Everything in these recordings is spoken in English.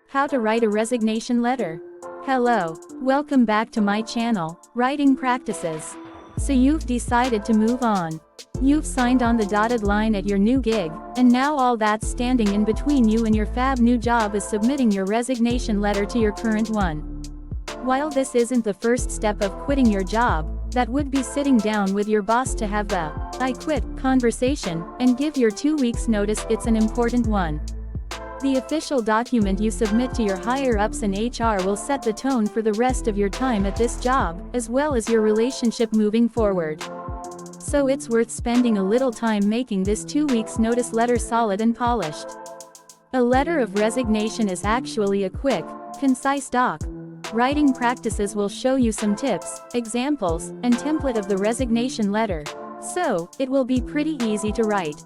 How to write a resignation letter. Hello, welcome back to my channel, Writing Practices. So you've decided to move on. You've signed on the dotted line at your new gig, and now all that's standing in between you and your fab new job is submitting your resignation letter to your current one. While this isn't the first step of quitting your job, that would be sitting down with your boss to have the "I quit" conversation, and give your 2 weeks notice, it's an important one. The official document you submit to your higher-ups in HR will set the tone for the rest of your time at this job, as well as your relationship moving forward. So it's worth spending a little time making this 2 weeks notice letter solid and polished. A letter of resignation is actually a quick, concise doc. Writing Practices will show you some tips, examples, and template of the resignation letter. So, it will be pretty easy to write.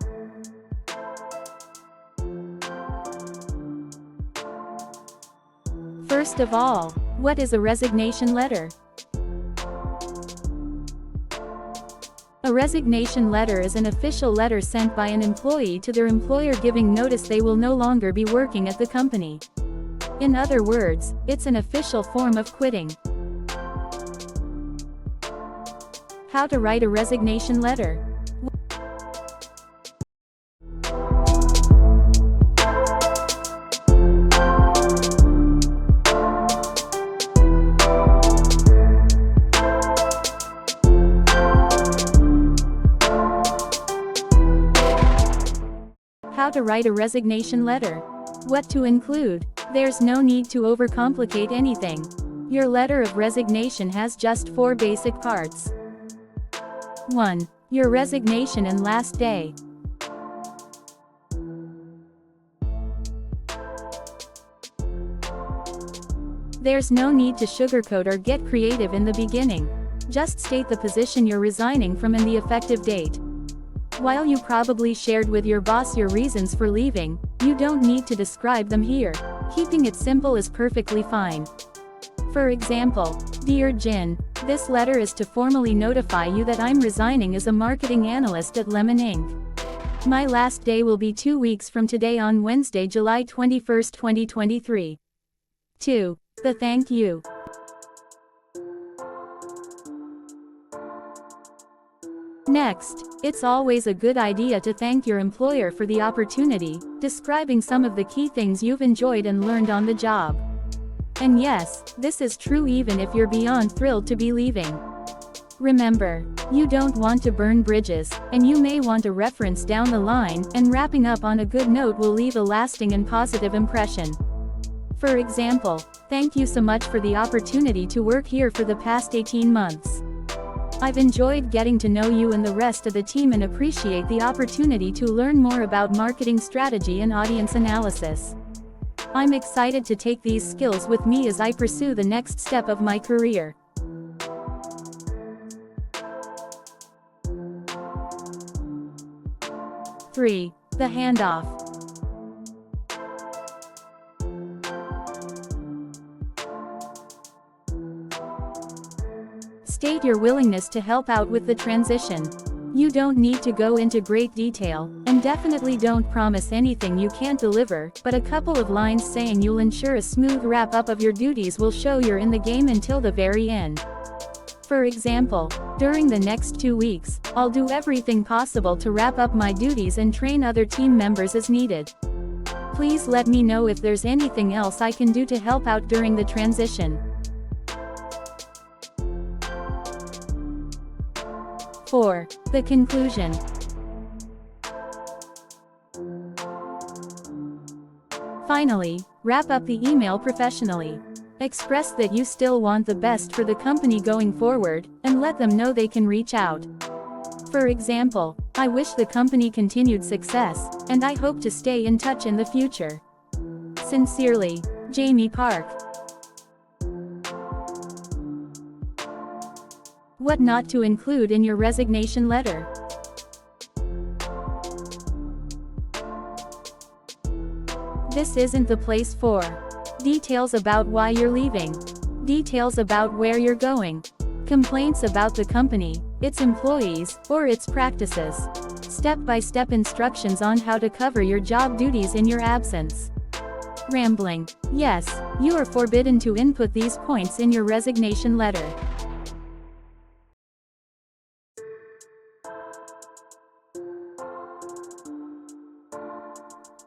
First of all, what is a resignation letter? A resignation letter is an official letter sent by an employee to their employer giving notice they will no longer be working at the company. In other words, it's an official form of quitting. How to write a resignation letter. How to write a resignation letter. What to include. There's no need to overcomplicate anything. Your letter of resignation has just 4 basic parts. 1. Your resignation and last day. There's no need to sugarcoat or get creative in the beginning. Just state the position you're resigning from and the effective date. While you probably shared with your boss your reasons for leaving, you don't need to describe them here. Keeping it simple is perfectly fine. For example, Dear Jin, this letter is to formally notify you that I'm resigning as a marketing analyst at Lemon Inc. My last day will be 2 weeks from today on Wednesday, July 21, 2023. 2. The thank you. Next, it's always a good idea to thank your employer for the opportunity, describing some of the key things you've enjoyed and learned on the job. And yes, this is true even if you're beyond thrilled to be leaving. Remember, you don't want to burn bridges, and you may want a reference down the line, and wrapping up on a good note will leave a lasting and positive impression. For example, thank you so much for the opportunity to work here for the past 18 months. I've enjoyed getting to know you and the rest of the team and appreciate the opportunity to learn more about marketing strategy and audience analysis. I'm excited to take these skills with me as I pursue the next step of my career. Three. The handoff. State your willingness to help out with the transition. You don't need to go into great detail, and definitely don't promise anything you can't deliver, but a couple of lines saying you'll ensure a smooth wrap-up of your duties will show you're in the game until the very end. For example, during the next 2 weeks, I'll do everything possible to wrap up my duties and train other team members as needed. Please let me know if there's anything else I can do to help out during the transition. 4. The conclusion. Finally, wrap up the email professionally. Express that you still want the best for the company going forward, and let them know they can reach out. For example, I wish the company continued success, and I hope to stay in touch in the future. Sincerely, Jamie Park. What not to include in your resignation letter. This isn't the place for details about why you're leaving, details about where you're going, complaints about the company, its employees, or its practices. Step-by-step instructions on how to cover your job duties in your absence. Rambling. Yes, you are forbidden to input these points in your resignation letter.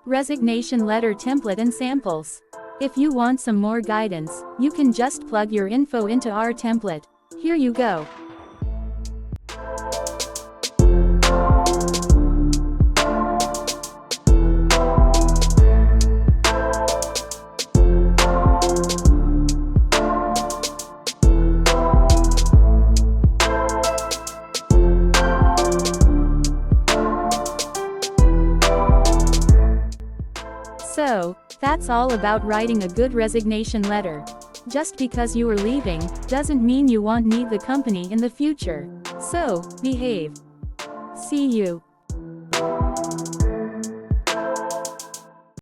Resignation letter template and samples. If you want some more guidance, you can just plug your info into our template. Here you go. So, that's all about writing a good resignation letter. Just because you are leaving, doesn't mean you won't need the company in the future. So, behave. See you.